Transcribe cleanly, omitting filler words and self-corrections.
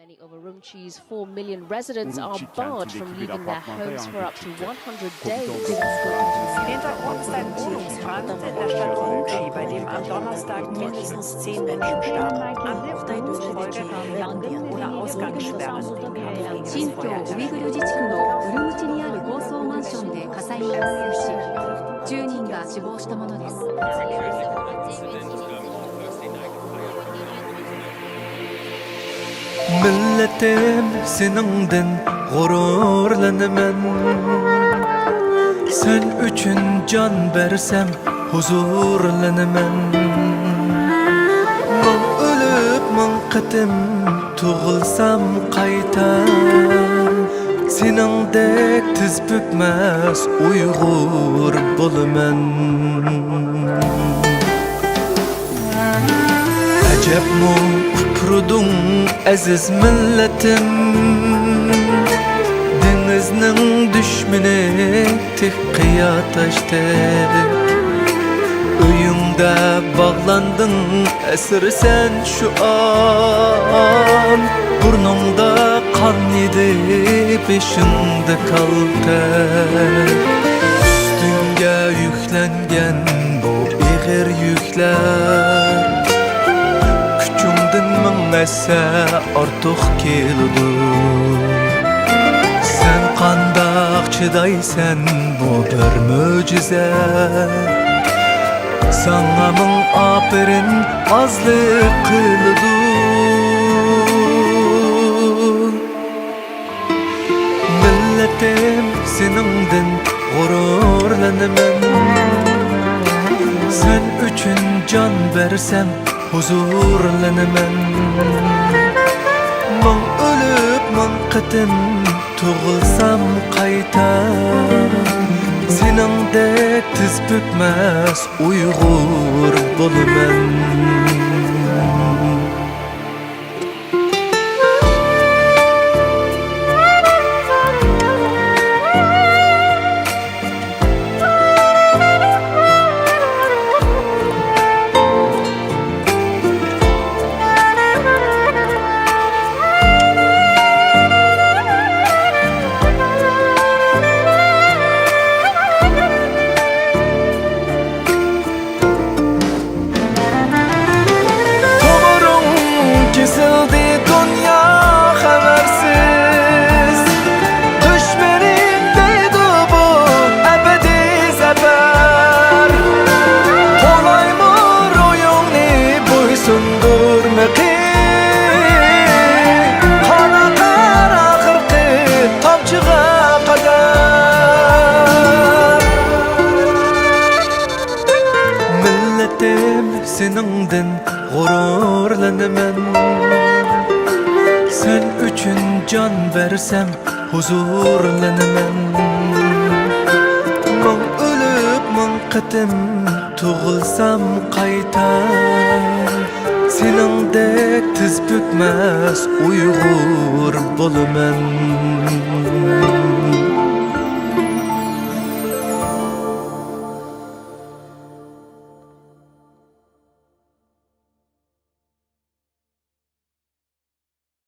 Many of Urumqi's 4 million residents are barred from leaving their homes for up to 100 days. Hintergrund ist ein Wohnungsbrand in der Stadt Urumqi, bei dem am Donnerstag mindestens 10 Menschen starben. An Folge Landen- oder Ausgangssperren. 新疆ウイグル自治区のウルムチにある高層マンションで火災が発生し、10人が死亡したものです。Milletim seningden gururlanaman. Sen üçün can bersem huzurlanaman. Min ölüp min qatim tug'ilsam qayta, seningdek tiz bükmez Uyg'ur bolaman. Acabmu uprudun aziz milletim, dengizning düşmeni tek qiya taştı. Uyumda bağlandın esir sen şu an, burnumda kan idi peşinde kaldı. Üstünge yüklengen bu eğer yükler, Ming'ese artık keldi. Sen qandaq chidaysan, bu bir mo'jiza. Sana ming apirin azlik qildi. Milletim seningden gururlanaman. Sen üçün can bersem huzurlanaman. Min ölüp min qatim tug'ilsam qayta, seningdek tiz bükmez Uyg'ur bolaman. Kesildi dünya habersiz, düşmenindeydi bu ebedi zafer. Kolay mı oyunu boysundurmak, kana kar ahırkı tamçığa kadar. Milletim seningden gururlanaman. Sen üçün can versem huzurlanaman. Min ölüp min qatim tug'ilsam qayta, seningdek tiz bükmez Uyg'ur bolaman.